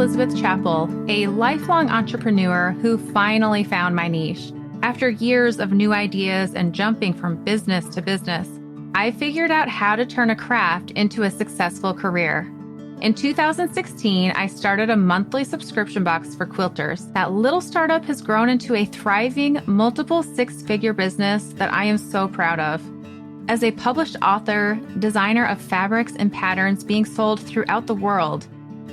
Elizabeth Chappell, a lifelong entrepreneur who finally found my niche. After years of new ideas and jumping from business to business, I figured out how to turn a craft into a successful career. In 2016, I started a monthly subscription box for quilters. That little startup has grown into a thriving, multiple six-figure business that I am so proud of. As a published author, designer of fabrics and patterns being sold throughout the world,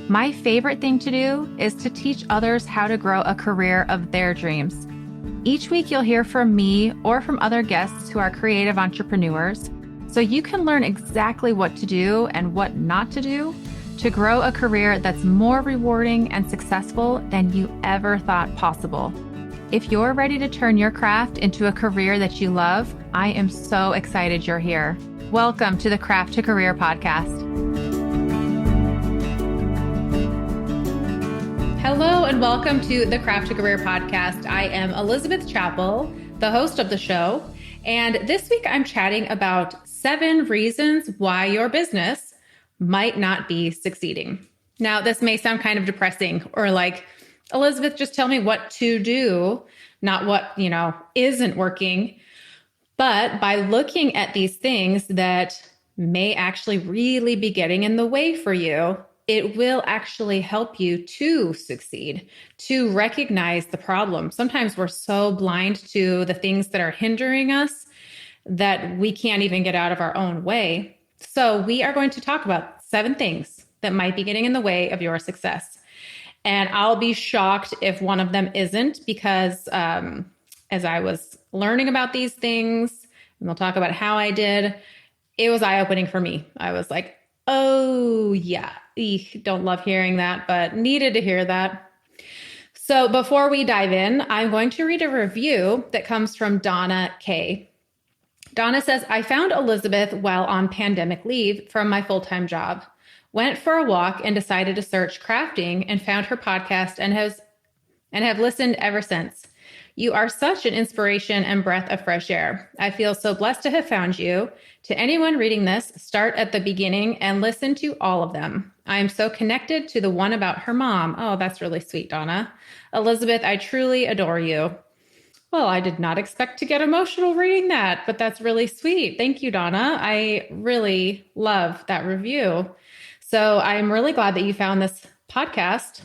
my favorite thing to do is to teach others how to grow a career of their dreams. Each week, you'll hear from me or from other guests who are creative entrepreneurs, so you can learn exactly what to do and what not to do to grow a career that's more rewarding and successful than you ever thought possible. If you're ready to turn your craft into a career that you love, I am so excited you're here. Welcome to the Craft to Career podcast. Hello and welcome to the Craft to Career podcast. I am Elizabeth Chappell, the host of the show. And this week I'm chatting about 7 reasons why your business might not be succeeding. Now, this may sound kind of depressing or like, Elizabeth, just tell me what to do, not what, isn't working. But by looking at these things that may actually really be getting in the way for you, it will actually help you to succeed, to recognize the problem. Sometimes we're so blind to the things that are hindering us that we can't even get out of our own way. So we are going to talk about 7 things that might be getting in the way of your success. And I'll be shocked if one of them isn't, because as I was learning about these things, and we'll talk about how I did, it was eye-opening for me. I was like, oh yeah, don't love hearing that, but needed to hear that. So before we dive in, I'm going to read a review that comes from Donna K. Donna says, I found Elizabeth while on pandemic leave from my full-time job. Went for a walk and decided to search crafting and found her podcast and have listened ever since. You are such an inspiration and breath of fresh air. I feel so blessed to have found you. To anyone reading this, start at the beginning and listen to all of them. I am so connected to the one about her mom. Oh, that's really sweet, Donna. Elizabeth, I truly adore you. Well, I did not expect to get emotional reading that, but that's really sweet. Thank you, Donna. I really love that review. So I'm really glad that you found this podcast.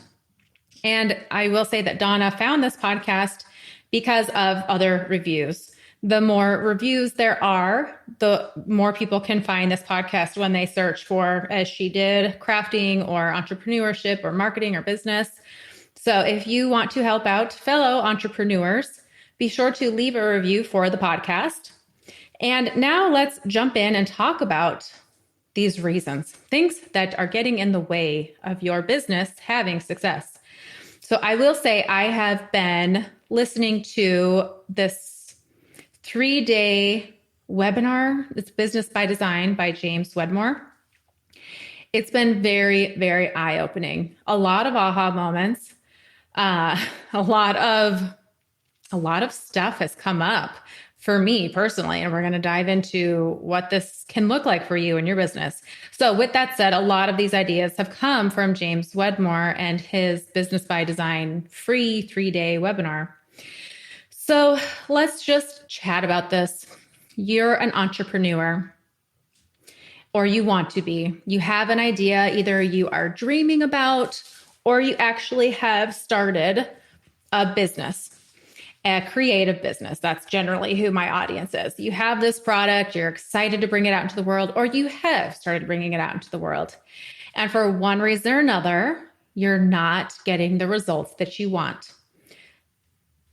And I will say that Donna found this podcast because of other reviews. The more reviews there are, the more people can find this podcast when they search for, as she did, crafting or entrepreneurship or marketing or business. So if you want to help out fellow entrepreneurs, be sure to leave a review for the podcast. And now let's jump in and talk about these reasons, things that are getting in the way of your business having success. So I will say I have been listening to this 3-day webinar. It's Business by Design by James Wedmore. It's been very, very eye-opening. A lot of aha moments. A lot of stuff has come up for me personally, and we're going to dive into what this can look like for you and your business. So with that said, a lot of these ideas have come from James Wedmore and his Business by Design free 3-day webinar. So let's just chat about this. You're an entrepreneur, or you want to be. You have an idea, either you are dreaming about, or you actually have started a business. A creative business. That's generally who my audience is. You have this product, you're excited to bring it out into the world, or you have started bringing it out into the world. And for one reason or another, you're not getting the results that you want.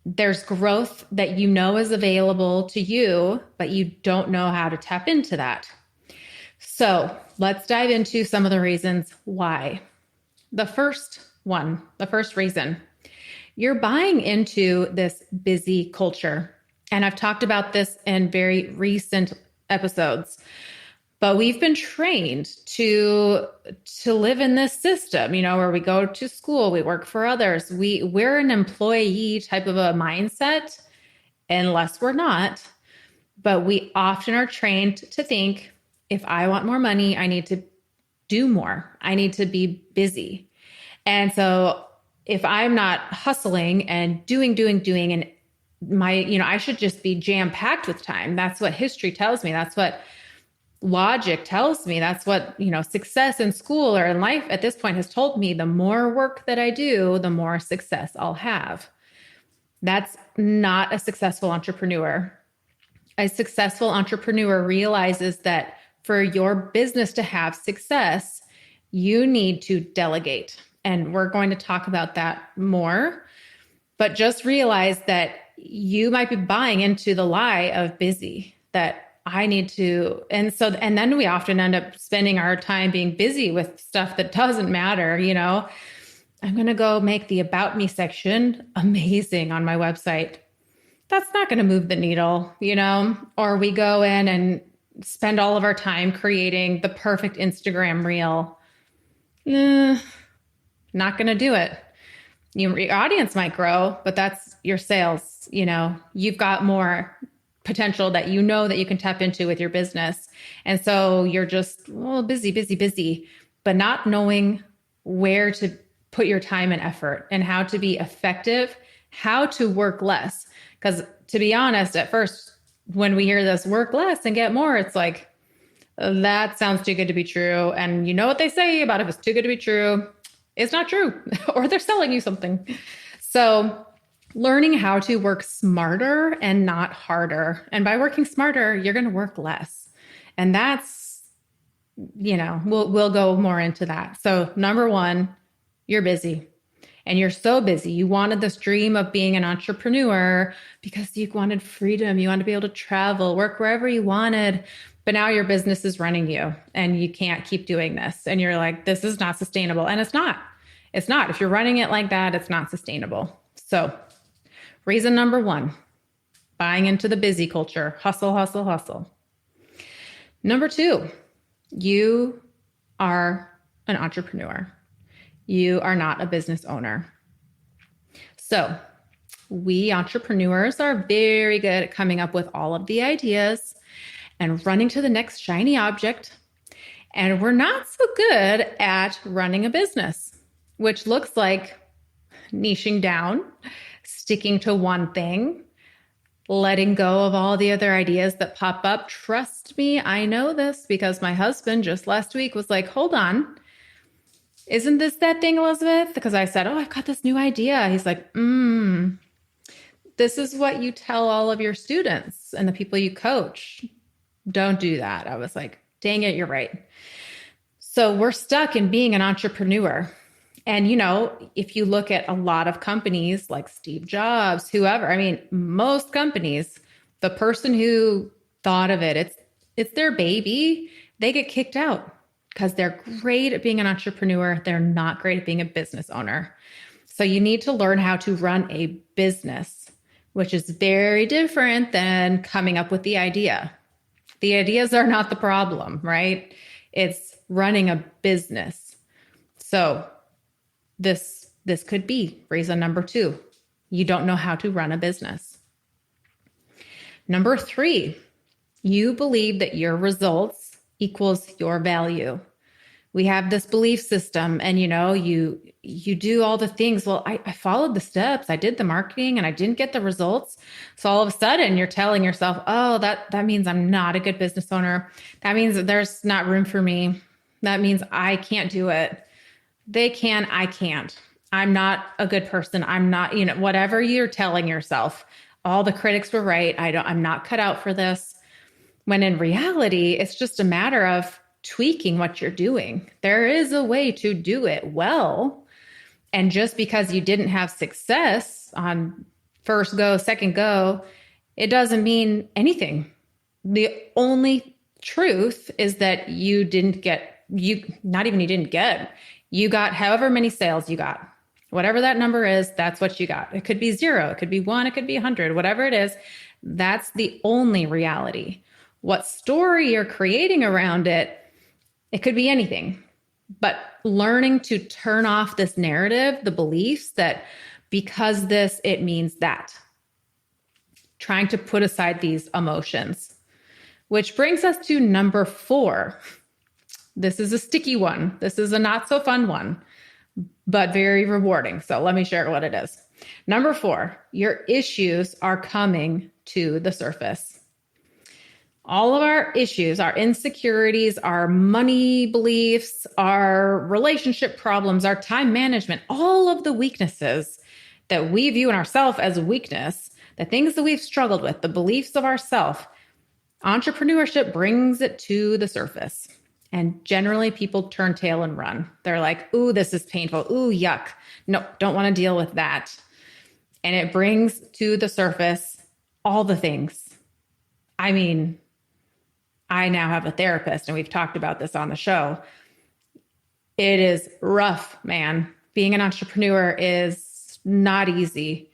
There's growth that you know is available to you, but you don't know how to tap into that. So let's dive into some of the reasons why. The first reason, you're buying into this busy culture. And I've talked about this in very recent episodes, but we've been trained to live in this system, where we go to school, we work for others. We're an employee type of a mindset, unless we're not, but we often are trained to think, if I want more money, I need to do more. I need to be busy. And so if I'm not hustling and doing, and I should just be jam packed with time. That's what history tells me. That's what logic tells me. That's what, success in school or in life at this point has told me. The more work that I do, the more success I'll have. That's not a successful entrepreneur. A successful entrepreneur realizes that for your business to have success, you need to delegate. And we're going to talk about that more. But just realize that you might be buying into the lie of busy, that I need to. And then we often end up spending our time being busy with stuff that doesn't matter. I'm going to go make the About Me section amazing on my website. That's not going to move the needle, or we go in and spend all of our time creating the perfect Instagram reel. Not going to do it. Your audience might grow, but that's your sales. You've got more potential that that you can tap into with your business. And so you're just busy, but not knowing where to put your time and effort and how to be effective, how to work less. Because to be honest, at first, when we hear this work less and get more, it's like, that sounds too good to be true. And you know what they say about if it's too good to be true, it's not true, or they're selling you something. So learning how to work smarter and not harder. And by working smarter, you're going to work less. And that's, we'll go more into that. So number one, you're busy. And you're so busy. You wanted this dream of being an entrepreneur because you wanted freedom. You wanted to be able to travel, work wherever you wanted. But now your business is running you and you can't keep doing this. And you're like, this is not sustainable. And it's not. It's not. If you're running it like that, it's not sustainable. So reason number one, buying into the busy culture. Hustle, hustle, hustle. Number two, you are an entrepreneur. You are not a business owner. So we entrepreneurs are very good at coming up with all of the ideas and running to the next shiny object. And we're not so good at running a business, which looks like niching down, sticking to one thing, letting go of all the other ideas that pop up. Trust me, I know this because my husband just last week was like, hold on. Isn't this that thing, Elizabeth? Because I said, I've got this new idea. He's like, this is what you tell all of your students and the people you coach. Don't do that. I was like, dang it, you're right. So we're stuck in being an entrepreneur. And, if you look at a lot of companies like Steve Jobs, whoever, most companies, the person who thought of it's their baby, they get kicked out. Because they're great at being an entrepreneur. They're not great at being a business owner. So you need to learn how to run a business, which is very different than coming up with the idea. The ideas are not the problem, right? It's running a business. So this could be reason number two. You don't know how to run a business. Number three, you believe that your results equals your value. We have this belief system and, you do all the things. Well, I followed the steps. I did the marketing and I didn't get the results. So all of a sudden you're telling yourself, oh, that means I'm not a good business owner. That means that there's not room for me. That means I can't do it. They can, I can't. I'm not a good person. I'm not, whatever you're telling yourself, all the critics were right. I'm not cut out for this. When in reality, it's just a matter of tweaking what you're doing. There is a way to do it well. And just because you didn't have success on first go, second go, it doesn't mean anything. The only truth is that you got however many sales you got. Whatever that number is, that's what you got. It could be 0, it could be 1, it could be 100, whatever it is, that's the only reality. What story you're creating around it, it could be anything. But learning to turn off this narrative, the beliefs that because this, it means that. Trying to put aside these emotions. Which brings us to number 4. This is a sticky one. This is a not so fun one. but very rewarding. So let me share what it is. Number 4, your issues are coming to the surface. All of our issues, our insecurities, our money beliefs, our relationship problems, our time management, all of the weaknesses that we view in ourselves as a weakness, the things that we've struggled with, the beliefs of ourself, entrepreneurship brings it to the surface. And generally people turn tail and run. They're like, ooh, this is painful. Ooh, yuck. No, don't want to deal with that. And it brings to the surface all the things. I mean, I now have a therapist and we've talked about this on the show. It is rough, man. Being an entrepreneur is not easy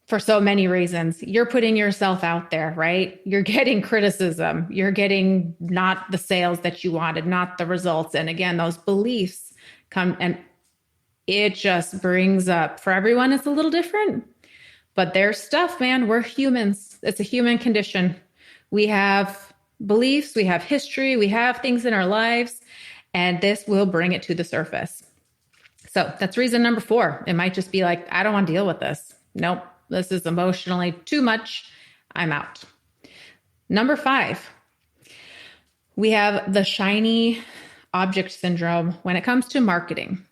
for so many reasons. You're putting yourself out there, right? You're getting criticism. You're getting not the sales that you wanted, not the results. And again, those beliefs come and it just brings up, for everyone, it's a little different, but there's stuff, man. We're humans. It's a human condition. We have beliefs, we have history, we have things in our lives, and this will bring it to the surface. So that's reason number 4. It might just be like, I don't want to deal with this. Nope, this is emotionally too much. I'm out. Number 5, we have the shiny object syndrome when it comes to marketing.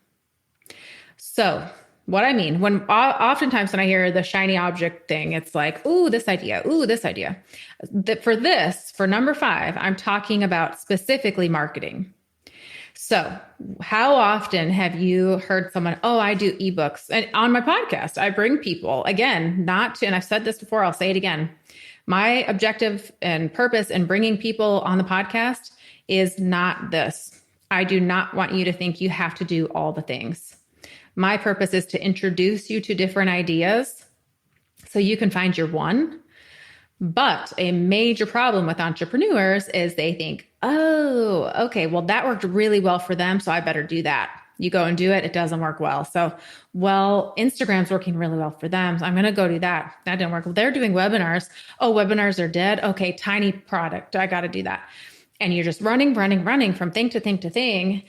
So what I mean, oftentimes when I hear the shiny object thing, it's like, ooh, this idea. For number 5, I'm talking about specifically marketing. So how often have you heard someone, oh, I do ebooks? And on my podcast, I bring people, again, and I've said this before, I'll say it again. My objective and purpose in bringing people on the podcast is not this. I do not want you to think you have to do all the things. My purpose is to introduce you to different ideas so you can find your one. But a major problem with entrepreneurs is they think, oh, okay, well, that worked really well for them, so I better do that. You go and do it, it doesn't work well. So, well, Instagram's working really well for them, so I'm going to go do that. That didn't work. Well, they're doing webinars. Oh, webinars are dead. Okay, tiny product. I got to do that. And you're just running from thing to thing to thing,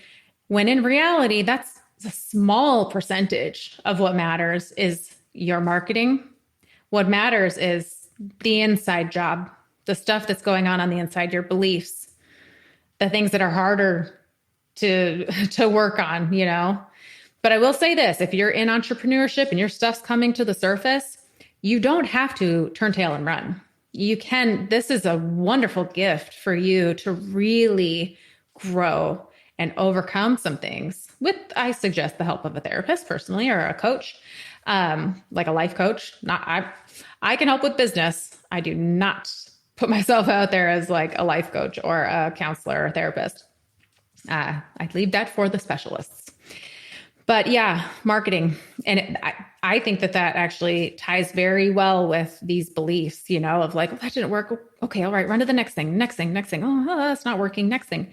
when in reality, that's a small percentage of what matters is your marketing. What matters is the inside job, the stuff that's going on the inside, your beliefs, the things that are harder to work on, you know. But I will say this, if you're in entrepreneurship and your stuff's coming to the surface, you don't have to turn tail and run. This is a wonderful gift for you to really grow and overcome some things with, I suggest, the help of a therapist personally, or a coach, like a life coach. I can help with business. I do not put myself out there as like a life coach or a counselor or therapist. I leave that for the specialists. But yeah, marketing. And I think that actually ties very well with these beliefs, you know, of like, oh, that didn't work. Okay, all right, run to the next thing. Oh, it's not working. Next thing.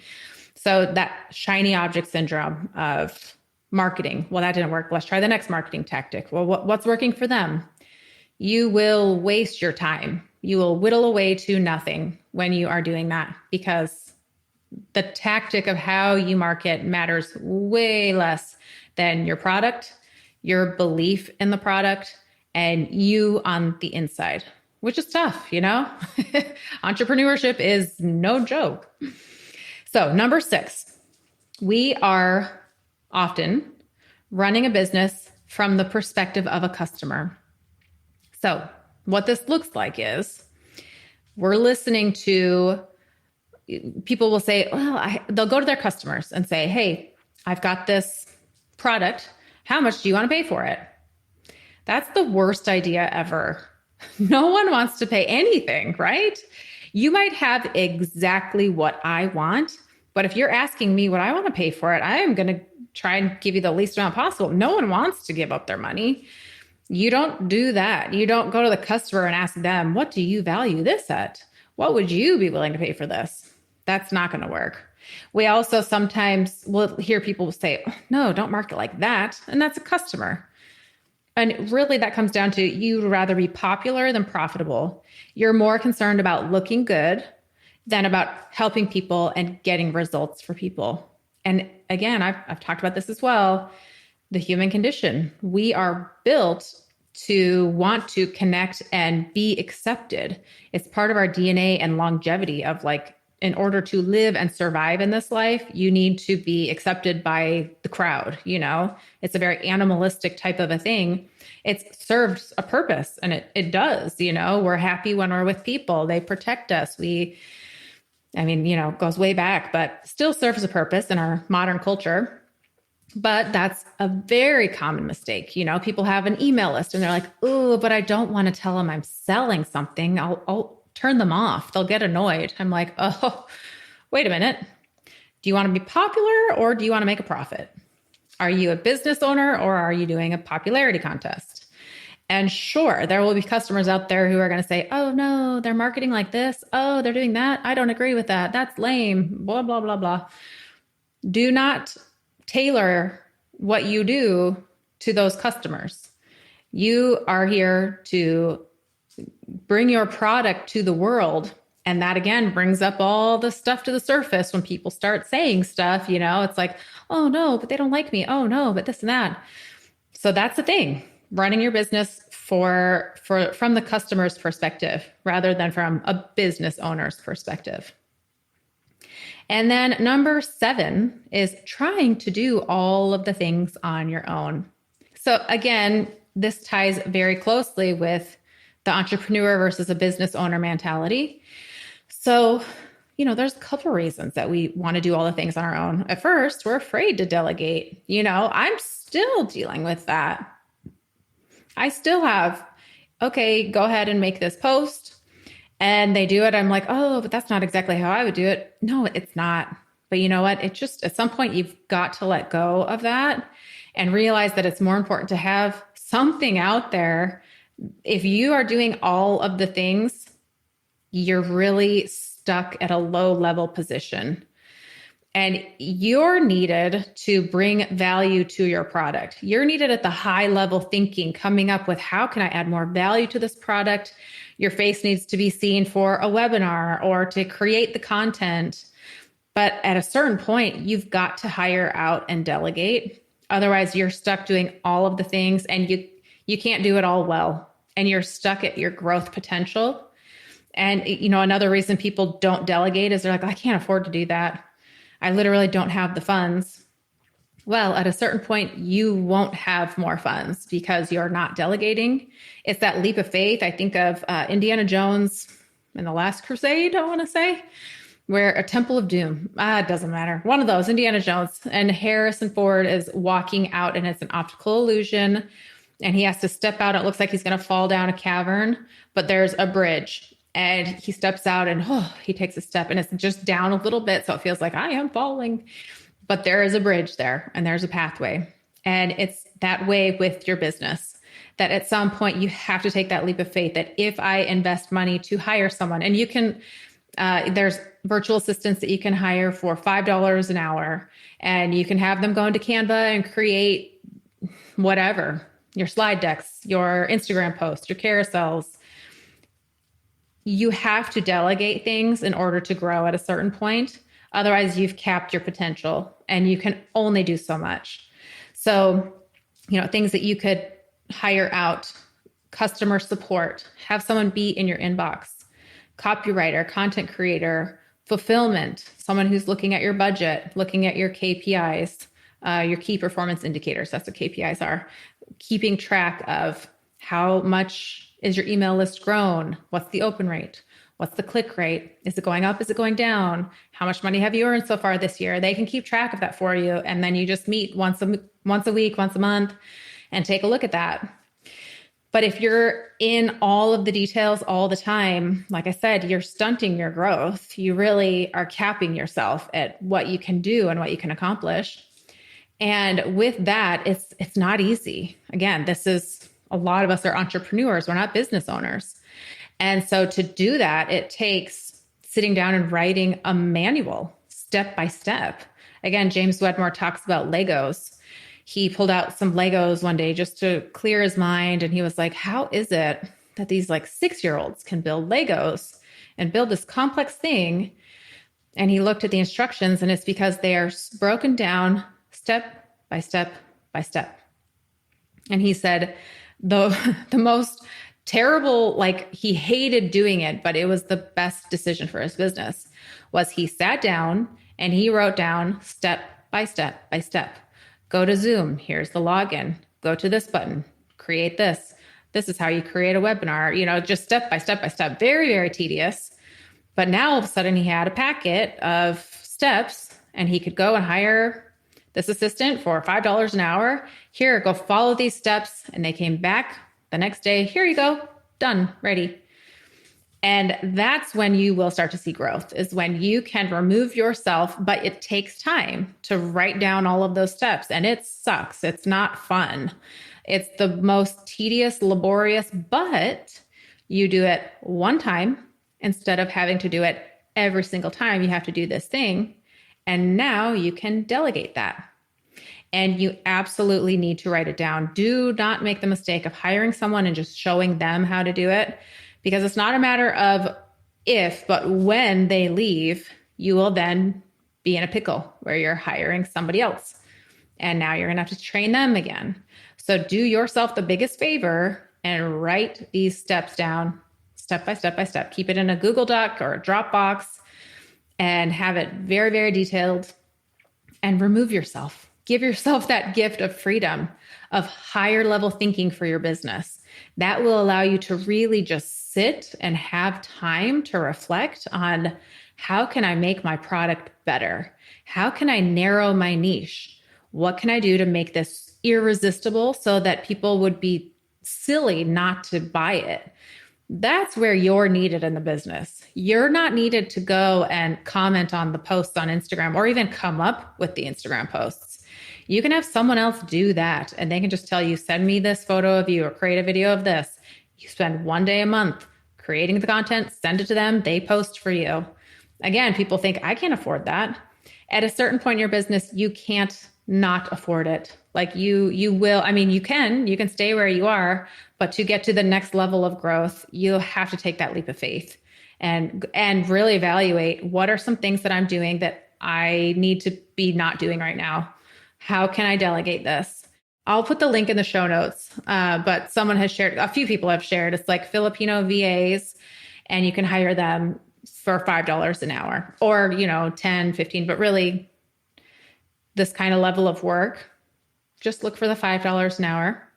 So that shiny object syndrome of marketing. Well, that didn't work. Let's try the next marketing tactic. Well, what's working for them? You will waste your time. You will whittle away to nothing when you are doing that, because the tactic of how you market matters way less than your product, your belief in the product, and you on the inside, which is tough, you know? Entrepreneurship is no joke. So number 6, we are often running a business from the perspective of a customer. So what this looks like is we're listening to, people will say, well, they'll go to their customers and say, hey, I've got this product. How much do you want to pay for it? That's the worst idea ever. No one wants to pay anything, right? You might have exactly what I want, but if you're asking me what I want to pay for it, I am going to try and give you the least amount possible. No one wants to give up their money. You don't do that. You don't go to the customer and ask them, what do you value this at? What would you be willing to pay for this? That's not going to work. We also sometimes will hear people say, no, don't market like that. And that's a customer. And really that comes down to, you'd rather be popular than profitable. You're more concerned about looking good than about helping people and getting results for people. And again, I've talked about this as well. the human condition. We are built to want to connect and be accepted. It's part of our DNA and longevity of like, in order to live and survive in this life, you need to be accepted by the crowd. It's a very animalistic type of a thing. It serves a purpose, and it does. We're happy when we're with people. They protect us. It goes way back, but still serves a purpose in our modern culture. But that's a very common mistake. People have an email list and they're like, oh, but I don't want to tell them I'm selling something. I'll turn them off. They'll get annoyed. I'm like, oh, wait a minute. Do you want to be popular or do you want to make a profit? Are you a business owner or are you doing a popularity contest? And sure, there will be customers out there who are going to say, oh no, they're marketing like this. Oh, they're doing that. I don't agree with that. That's lame. Blah, blah, blah, blah. Do not tailor what you do to those customers. You are here to bring your product to the world. And that again brings up all the stuff to the surface when people start saying stuff, it's like, oh no, but they don't like me. Oh no, but this and that. So that's the thing, running your business from the customer's perspective rather than from a business owner's perspective. And then number 7 is trying to do all of the things on your own. So again, this ties very closely with the entrepreneur versus a business owner mentality. So, there's a couple reasons that we want to do all the things on our own. At first, we're afraid to delegate. I'm still dealing with that. I still have, okay, go ahead and make this post. And they do it. I'm like, oh, but that's not exactly how I would do it. No, it's not. But you know what? It just, at some point, you've got to let go of that and realize that it's more important to have something out there. If you are doing all of the things, you're really stuck at a low level position. And you're needed to bring value to your product. You're needed at the high level thinking, coming up with how can I add more value to this product? Your face needs to be seen for a webinar or to create the content. But at a certain point, you've got to hire out and delegate. Otherwise, you're stuck doing all of the things and you can't do it all well. And you're stuck at your growth potential. And, another reason people don't delegate is they're like, I can't afford to do that. I literally don't have the funds. Well, at a certain point, you won't have more funds because you're not delegating. It's that leap of faith. I think of Indiana Jones in The Last Crusade, I want to say, where a Temple of Doom, it doesn't matter. One of those, Indiana Jones, and Harrison Ford is walking out and it's an optical illusion and he has to step out. It looks like he's going to fall down a cavern, but there's a bridge. And he steps out and he takes a step and it's just down a little bit. So it feels like I am falling, but there is a bridge there and there's a pathway. And it's that way with your business, that at some point you have to take that leap of faith that if I invest money to hire someone, and you can, there's virtual assistants that you can hire for $5 an hour, and you can have them go into Canva and create whatever, your slide decks, your Instagram posts, your carousels. You have to delegate things in order to grow at a certain point. Otherwise, you've capped your potential and you can only do so much. So, things that you could hire out, customer support, have someone be in your inbox, copywriter, content creator, fulfillment, someone who's looking at your budget, looking at your KPIs, your key performance indicators. That's what KPIs are. Keeping track of how much is your email list grown? What's the open rate? What's the click rate? Is it going up? Is it going down? How much money have you earned so far this year? They can keep track of that for you. And then you just meet once a week, once a month, and take a look at that. But if you're in all of the details all the time, like I said, you're stunting your growth. You really are capping yourself at what you can do and what you can accomplish. And with that, it's not easy. Again, a lot of us are entrepreneurs. We're not business owners. And so to do that, it takes sitting down and writing a manual step by step. Again, James Wedmore talks about Legos. He pulled out some Legos one day just to clear his mind. And he was like, how is it that these 6-year-olds can build Legos and build this complex thing? And he looked at the instructions and it's because they are broken down step by step by step. And he said the, the most terrible, like he hated doing it, but it was the best decision for his business, was he sat down and he wrote down step by step by step. Go to Zoom. Here's the login. Go to this button. Create this. This is how you create a webinar, just step by step by step. Very, very tedious. But now all of a sudden he had a packet of steps and he could go and hire this assistant for $5 an hour. Here, go follow these steps. And they came back the next day. Here you go. Done. Ready. And that's when you will start to see growth, is when you can remove yourself, but it takes time to write down all of those steps. And it sucks. It's not fun. It's the most tedious, laborious, but you do it one time instead of having to do it every single time you have to do this thing. And now you can delegate that. And you absolutely need to write it down. Do not make the mistake of hiring someone and just showing them how to do it, because it's not a matter of if, but when they leave, you will then be in a pickle where you're hiring somebody else. And now you're going to have to train them again. So do yourself the biggest favor and write these steps down step by step by step. Keep it in a Google Doc or a Dropbox and have it very, very detailed, and remove yourself. Give yourself that gift of freedom, of higher level thinking for your business. That will allow you to really just sit and have time to reflect on, how can I make my product better? How can I narrow my niche? What can I do to make this irresistible so that people would be silly not to buy it? That's where you're needed in the business. You're not needed to go and comment on the posts on Instagram or even come up with the Instagram posts. You can have someone else do that, and they can just tell you, send me this photo of you or create a video of this. You spend one day a month creating the content, send it to them, they post for you. Again, people think, I can't afford that. At a certain point in your business, you can't not afford it. Like you will, you can stay where you are, but to get to the next level of growth, you have to take that leap of faith and really evaluate, what are some things that I'm doing that I need to be not doing right now? How can I delegate this? I'll put the link in the show notes, but someone has shared, a few people have shared, it's like Filipino VAs, and you can hire them for $5 an hour or, 10, 15, but really this kind of level of work, just look for the $5 an hour,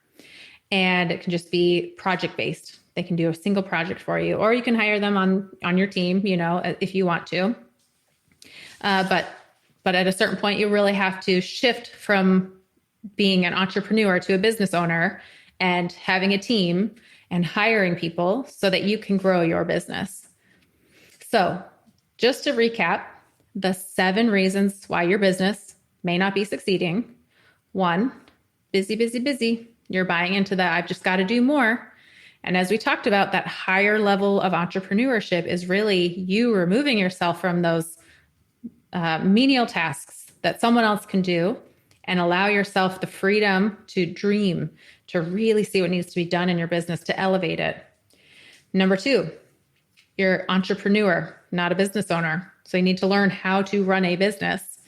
and it can just be project based. They can do a single project for you, or you can hire them on your team, if you want to. But at a certain point, you really have to shift from being an entrepreneur to a business owner and having a team and hiring people so that you can grow your business. So just to recap, the 7 reasons why your business may not be succeeding. 1, busy, busy, busy. You're buying into that, I've just got to do more. And as we talked about, that higher level of entrepreneurship is really you removing yourself from those menial tasks that someone else can do, and allow yourself the freedom to dream, to really see what needs to be done in your business to elevate it. Number 2, you're an entrepreneur, not a business owner. So you need to learn how to run a business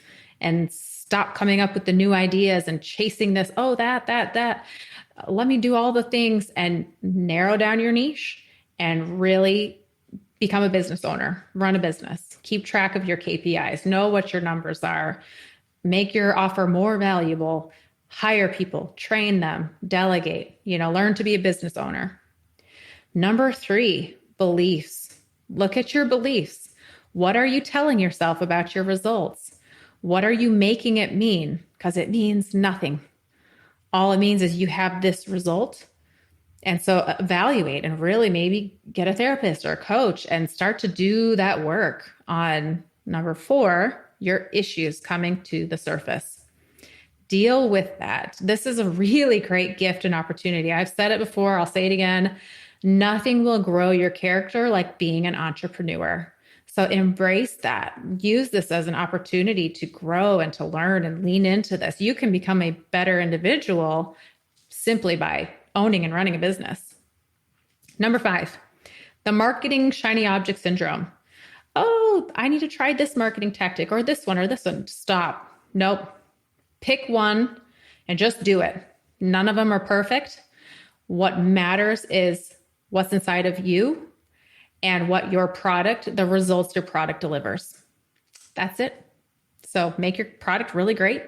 and stop coming up with the new ideas and chasing this, that. Let me do all the things, and narrow down your niche and really become a business owner, run a business, keep track of your KPIs, know what your numbers are, make your offer more valuable, hire people, train them, delegate, learn to be a business owner. Number 3, beliefs. Look at your beliefs. What are you telling yourself about your results? What are you making it mean? Because it means nothing. All it means is you have this result. And so evaluate and really maybe get a therapist or a coach and start to do that work on number 4, your issues coming to the surface. Deal with that. This is a really great gift and opportunity. I've said it before, I'll say it again. Nothing will grow your character like being an entrepreneur. So embrace that. Use this as an opportunity to grow and to learn and lean into this. You can become a better individual simply by owning and running a business. Number 5, the marketing shiny object syndrome. Oh, I need to try this marketing tactic or this one or this one. Stop. Nope. Pick one and just do it. None of them are perfect. What matters is what's inside of you and what your product, the results your product delivers. That's it. So make your product really great.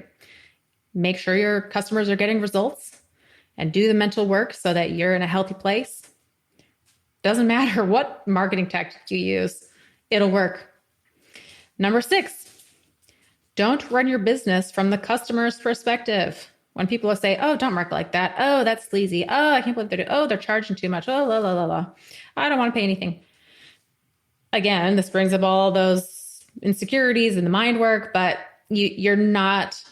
Make sure your customers are getting results and do the mental work so that you're in a healthy place. Doesn't matter what marketing tactic you use, it'll work. Number 6, don't run your business from the customer's perspective. When people say, oh, don't market like that. Oh, that's sleazy. Oh, I can't believe they're charging too much. Oh, la, la, la, la. I don't want to pay anything. Again, this brings up all those insecurities and the mind work, but you're not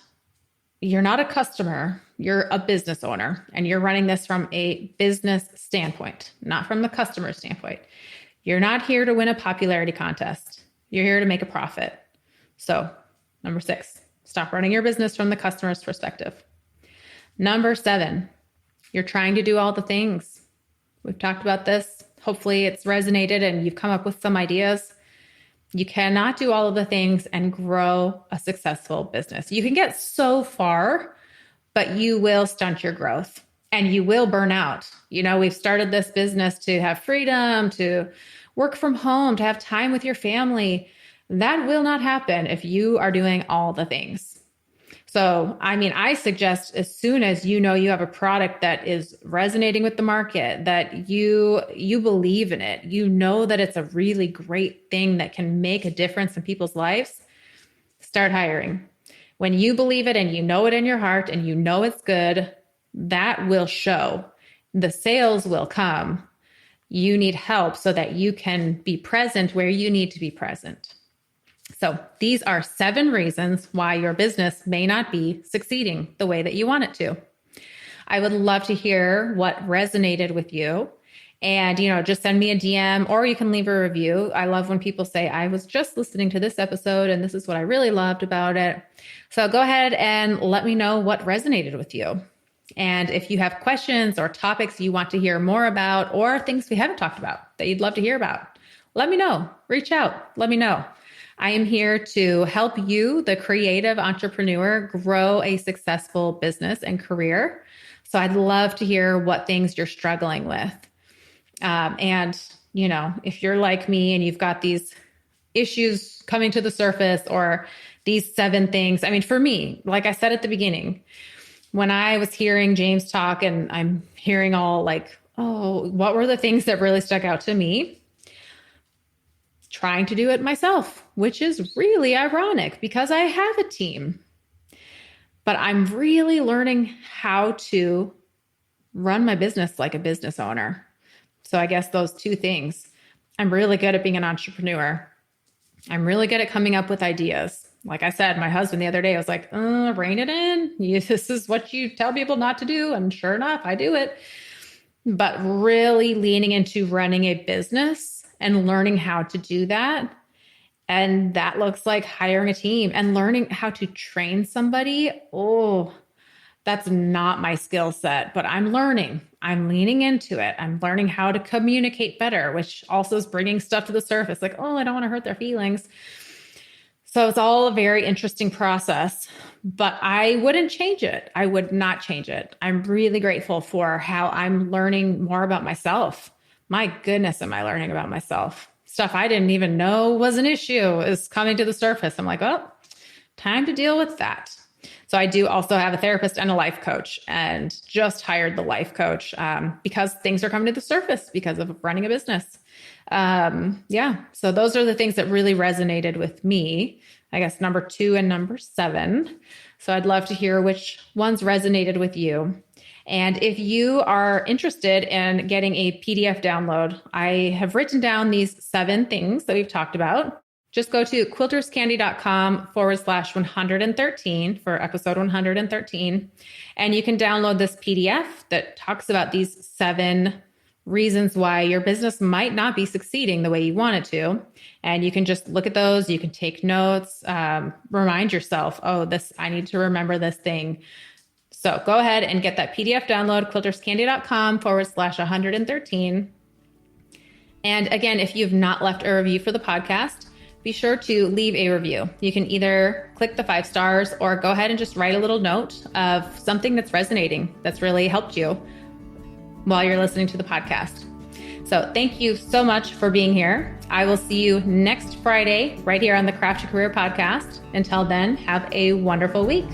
a customer. You're a business owner, and you're running this from a business standpoint, not from the customer standpoint. You're not here to win a popularity contest. You're here to make a profit. So, number 6, stop running your business from the customer's perspective. Number 7, you're trying to do all the things. We've talked about this. Hopefully it's resonated and you've come up with some ideas. You cannot do all of the things and grow a successful business. You can get so far, but you will stunt your growth and you will burn out. We've started this business to have freedom, to work from home, to have time with your family. That will not happen if you are doing all the things. So, I suggest as soon as you have a product that is resonating with the market, that you believe in it, that it's a really great thing that can make a difference in people's lives, start hiring. When you believe it and you know it in your heart and you know it's good, that will show. The sales will come. You need help so that you can be present where you need to be present. So these are 7 reasons why your business may not be succeeding the way that you want it to. I would love to hear what resonated with you. And, just send me a DM or you can leave a review. I love when people say, I was just listening to this episode and this is what I really loved about it. So go ahead and let me know what resonated with you. And if you have questions or topics you want to hear more about or things we haven't talked about that you'd love to hear about, let me know. Reach out. Let me know. I am here to help you, the creative entrepreneur, grow a successful business and career. So I'd love to hear what things you're struggling with. And, if you're like me and you've got these issues coming to the surface or these 7 things, for me, like I said at the beginning, when I was hearing James talk and I'm hearing all like, oh, what were the things that really stuck out to me? Trying to do it myself, which is really ironic because I have a team, but I'm really learning how to run my business like a business owner. So I guess those 2 things. I'm really good at being an entrepreneur. I'm really good at coming up with ideas. Like I said, my husband the other day was like, rein it in. This is what you tell people not to do. And sure enough, I do it. But really leaning into running a business and learning how to do that. And that looks like hiring a team and learning how to train somebody. Oh, that's not my skill set, but I'm learning. I'm leaning into it. I'm learning how to communicate better, which also is bringing stuff to the surface. Like, oh, I don't want to hurt their feelings. So it's all a very interesting process, but I wouldn't change it. I would not change it. I'm really grateful for how I'm learning more about myself. My goodness, am I learning about myself? Stuff I didn't even know was an issue is coming to the surface. I'm like, oh, time to deal with that. So I do also have a therapist and a life coach and just hired the life coach because things are coming to the surface because of running a business. So those are the things that really resonated with me, I guess number 2 and number 7. So I'd love to hear which ones resonated with you. And if you are interested in getting a PDF download, I have written down these 7 things that we've talked about. Just go to quilterscandy.com/113 for episode 113. And you can download this PDF that talks about these 7 reasons why your business might not be succeeding the way you want it to. And you can just look at those. You can take notes, remind yourself, I need to remember this thing. So go ahead and get that PDF download, quilterscandy.com/113. And again, if you've not left a review for the podcast, be sure to leave a review. You can either click the 5 stars or go ahead and just write a little note of something that's resonating, that's really helped you while you're listening to the podcast. So thank you so much for being here. I will see you next Friday right here on the Craft Your Career podcast. Until then, have a wonderful week.